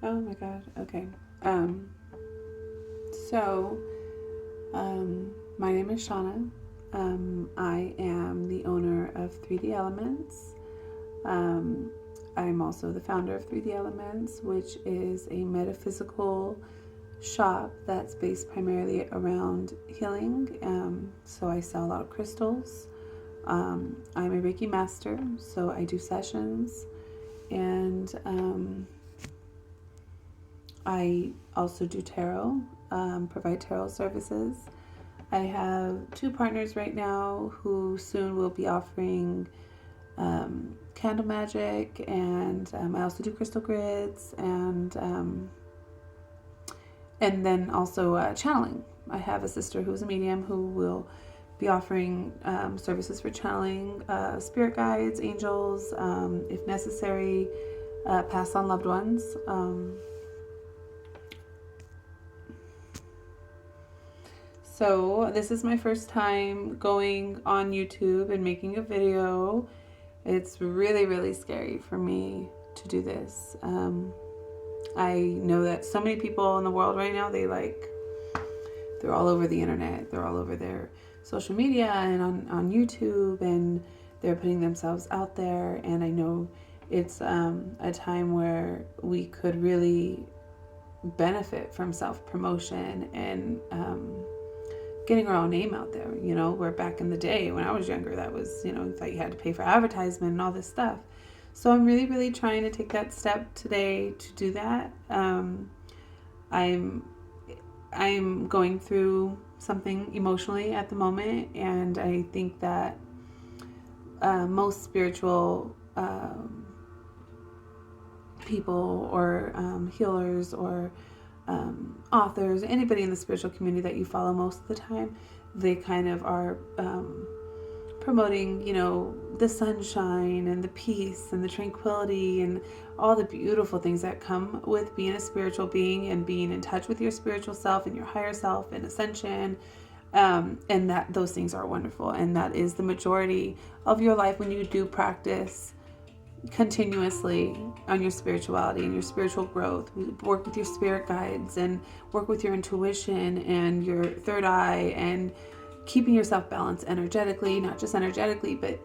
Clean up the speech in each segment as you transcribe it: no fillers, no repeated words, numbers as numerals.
Oh my God. Okay. Um, so, my name is Shauna. I am the owner of 3D Elements. Um, I'm also the founder of 3D Elements, which is a metaphysical shop that's based primarily around healing. So I sell a lot of crystals. I'm a Reiki master, so I do sessions, and I also do tarot, provide tarot services. I have two partners right now who soon will be offering candle magic, and I also do crystal grids, and then also channeling. I have a sister who's a medium who will be offering services for channeling spirit guides, angels, if necessary, pass on loved ones. So this is my first time going on YouTube and making a video. It's really, really scary for me to do this. I know that so many people in the world right now, they're all over the internet. They're all over their social media and on YouTube, and they're putting themselves out there. And I know it's a time where we could really benefit from self-promotion and getting our own name out there. Where back in the day when I was younger, that was, you thought you had to pay for advertisement and all this stuff. So I'm really, really trying to take that step today to do that. I'm going through something emotionally at the moment, and I think that most spiritual people or healers or authors, anybody in the spiritual community that you follow most of the time, they kind of are promoting, the sunshine and the peace and the tranquility and all the beautiful things that come with being a spiritual being and being in touch with your spiritual self and your higher self and ascension. And that those things are wonderful. And that is the majority of your life when you do practice continuously on your spirituality and your spiritual growth. Work with your spirit guides and work with your intuition and your third eye and keeping yourself balanced energetically, not just energetically, but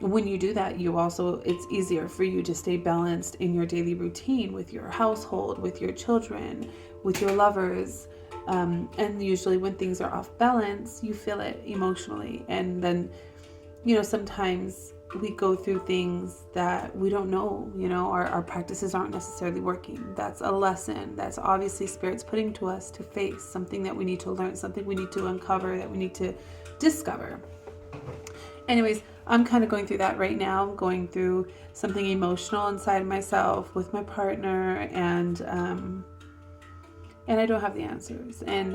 when you do that, it's easier for you to stay balanced in your daily routine with your household, with your children, with your lovers. And usually when things are off balance, you feel it emotionally. And then, sometimes we go through things that we don't know, our practices aren't necessarily working. That's a lesson. That's obviously Spirit's putting to us to face something that we need to learn, something we need to uncover, that we need to discover. Anyways, I'm kind of going through that right now. I'm going through something emotional inside of myself with my partner, and I don't have the answers. And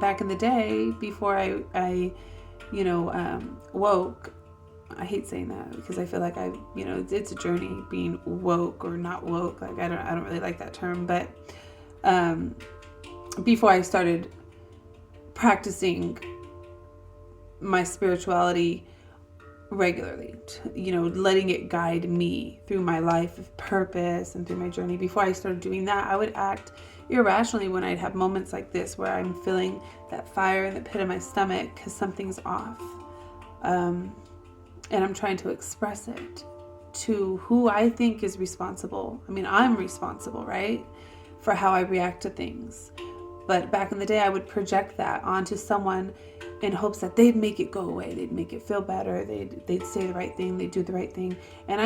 back in the day, before I woke, I hate saying that because I feel like it's a journey being woke or not woke. Like I don't really like that term, but before I started practicing my spirituality regularly, letting it guide me through my life of purpose and through my journey. Before I started doing that, I would act irrationally when I'd have moments like this where I'm feeling that fire in the pit of my stomach because something's off. And I'm trying to express it to who I think is responsible. I mean, I'm responsible, right, for how I react to things. But back in the day, I would project that onto someone in hopes that they'd make it go away. They'd make it feel better. They'd say the right thing. They'd do the right thing. And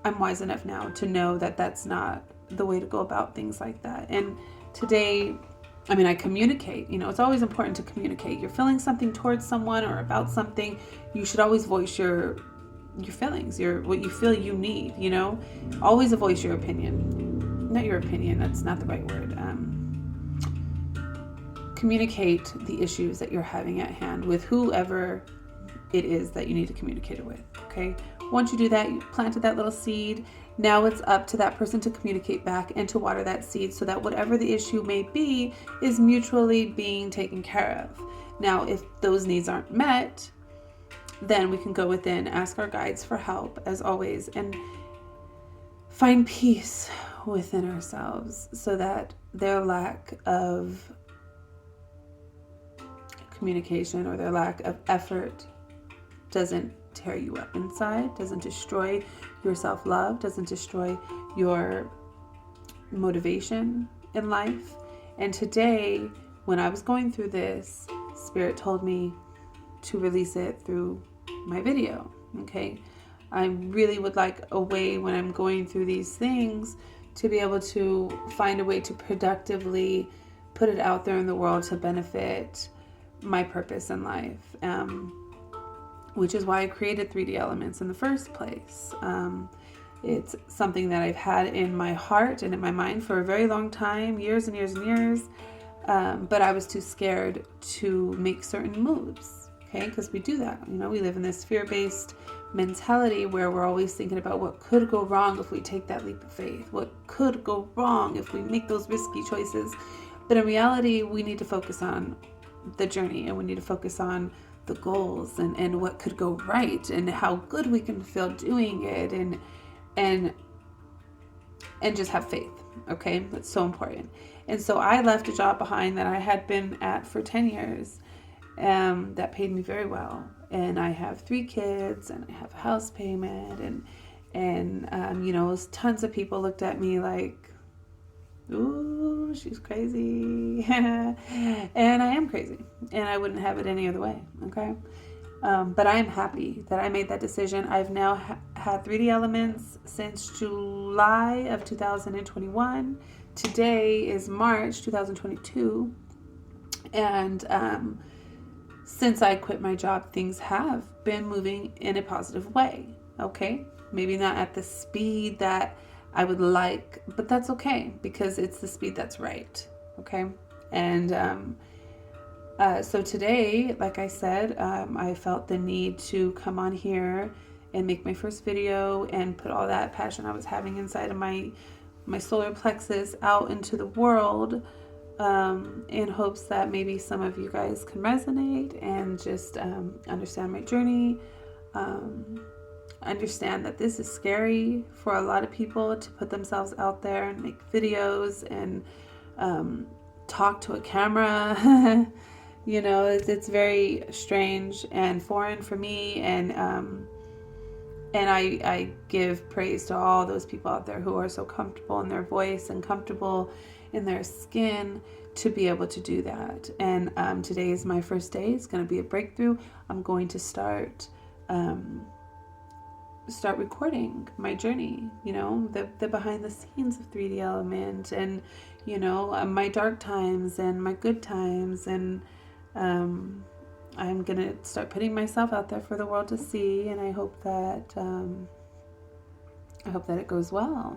I'm wise enough now to know that that's not the way to go about things like that. And today, I communicate. It's always important to communicate. You're feeling something towards someone or about something, you should always voice your feelings, what you feel you need, Always voice your opinion. Not your opinion, that's not the right word. Communicate the issues that you're having at hand with whoever it is that you need to communicate it with, okay? Once you do that, you planted that little seed. Now it's up to that person to communicate back and to water that seed so that whatever the issue may be is mutually being taken care of. Now, if those needs aren't met, then we can go within, ask our guides for help, as always, and find peace within ourselves so that their lack of communication or their lack of effort doesn't tear you up inside, doesn't destroy your self-love, doesn't destroy your motivation in life. And today, when I was going through this, Spirit told me to release it through my video. Okay, I really would like a way when I'm going through these things to be able to find a way to productively put it out there in the world to benefit my purpose in life, which is why I created 3D Elements in the first place. It's something that I've had in my heart and in my mind for a very long time, years and years and years, but I was too scared to make certain moves, okay? Because we do that, you know, we live in this fear-based mentality where we're always thinking about what could go wrong if we take that leap of faith, what could go wrong if we make those risky choices. But in reality, we need to focus on the journey, and we need to focus on the goals and what could go right and how good we can feel doing it, and just have faith. Okay, that's so important. And so I left a job behind that I had been at for 10 years that paid me very well, and I have 3 kids and I have a house payment, and you know, tons of people looked at me like, ooh, she's crazy. And I am crazy, and I wouldn't have it any other way. Okay. But I am happy that I made that decision. I've now had 3D Elements since July of 2021. Today is March 2022. And since I quit my job, things have been moving in a positive way. Okay. Maybe not at the speed that I would like, but that's okay, because it's the speed that's right. Okay. And so today, like I said, I felt the need to come on here and make my first video and put all that passion I was having inside of my solar plexus out into the world, in hopes that maybe some of you guys can resonate and just understand my journey. Understand that this is scary for a lot of people to put themselves out there and make videos and talk to a camera. You know, it's very strange and foreign for me, and I give praise to all those people out there who are so comfortable in their voice and comfortable in their skin to be able to do that. And today is my first day. It's going to be a breakthrough. I'm going to start recording my journey, you know, the behind the scenes of 3D Element, and, you know, my dark times and my good times, and I'm gonna start putting myself out there for the world to see, and I hope that it goes well.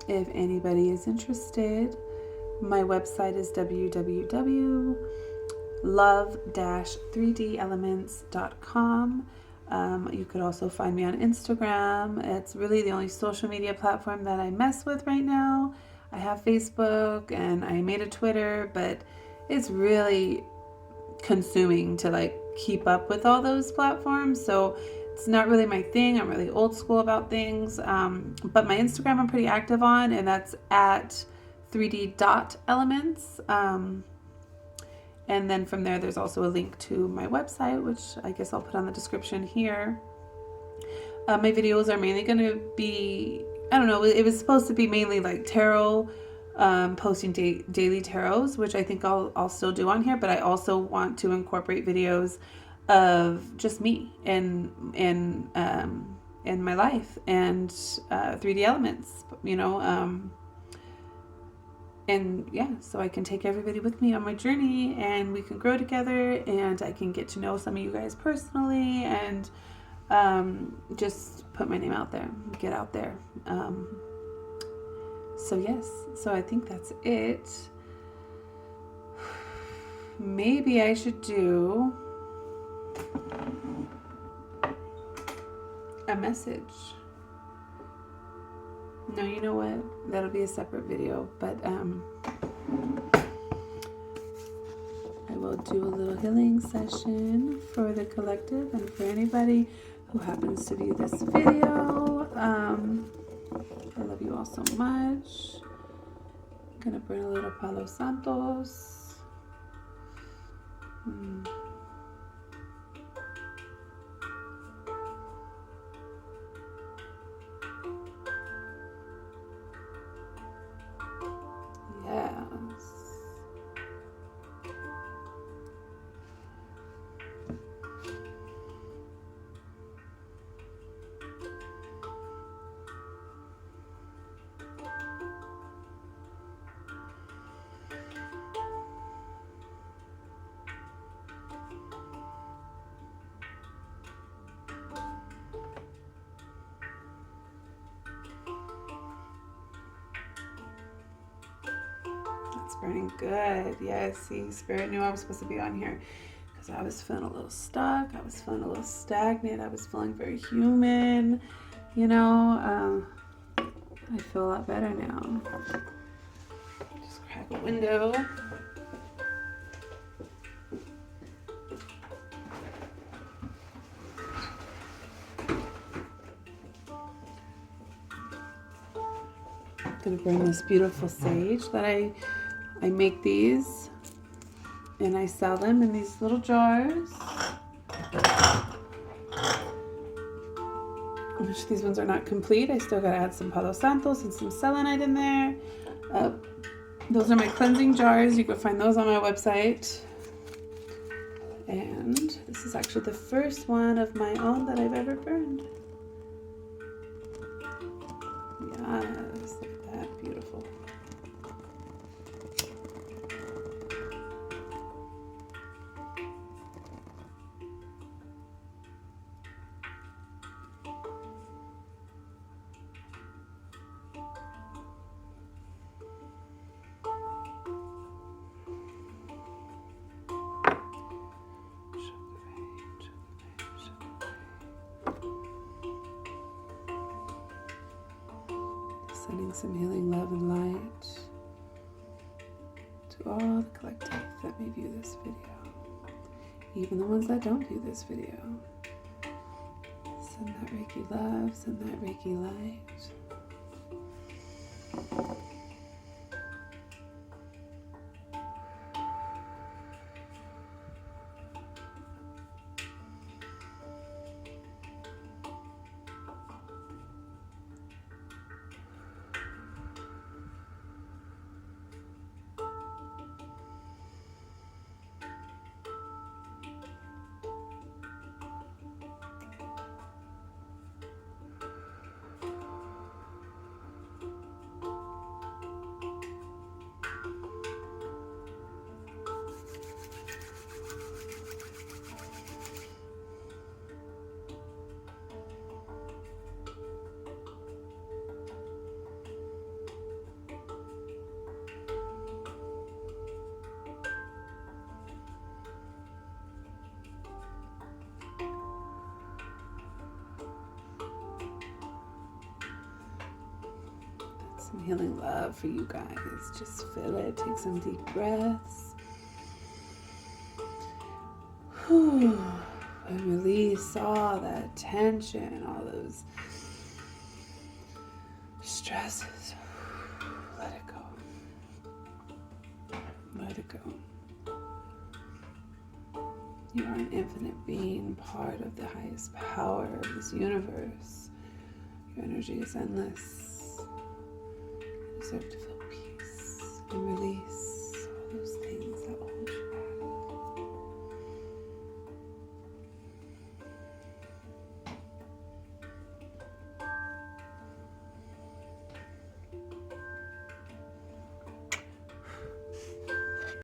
If anybody is interested, my website is www.love-3delements.com. You could also find me on Instagram. It's really the only social media platform that I mess with right now. I have Facebook and I made a Twitter, but it's really consuming to like keep up with all those platforms. So it's not really my thing. I'm really old school about things. But my Instagram I'm pretty active on, and that's at 3d.elements. And then from there, there's also a link to my website, which I guess I'll put on the description here. My videos are mainly going to be, I don't know, it was supposed to be mainly like tarot, posting daily tarots, which I think I'll still do on here, but I also want to incorporate videos of just me and in my life, and 3D Elements, you know, and yeah, so I can take everybody with me on my journey, and we can grow together, and I can get to know some of you guys personally, and just put my name out there, get out there. So yes, so I think that's it. Maybe I should do a message. No, you know what? That'll be a separate video, but I will do a little healing session for the collective and for anybody who happens to view this video. I love you all so much. I'm gonna burn a little Palo Santos. Yes. It's burning good. Yes, see, Spirit knew I was supposed to be on here because I was feeling a little stuck. I was feeling a little stagnant. I was feeling very human. You know, I feel a lot better now. Just crack a window. I'm gonna burn this beautiful sage that I make these and I sell them in these little jars. Which these ones are not complete. I still gotta add some Palo Santos and some selenite in there. Those are my cleansing jars. You can find those on my website. And this is actually the first one of my own that I've ever burned. Yes, look at that, beautiful. Sending some healing love and light to all the collective that may view this video, even the ones that don't view this video. Send that Reiki love, send that Reiki light. Some healing love for you guys. Just feel it. Take some deep breaths. Whew. And release all that tension, all those stresses. Let it go. Let it go. You are an infinite being, part of the highest power of this universe. Your energy is endless. You deserve to feel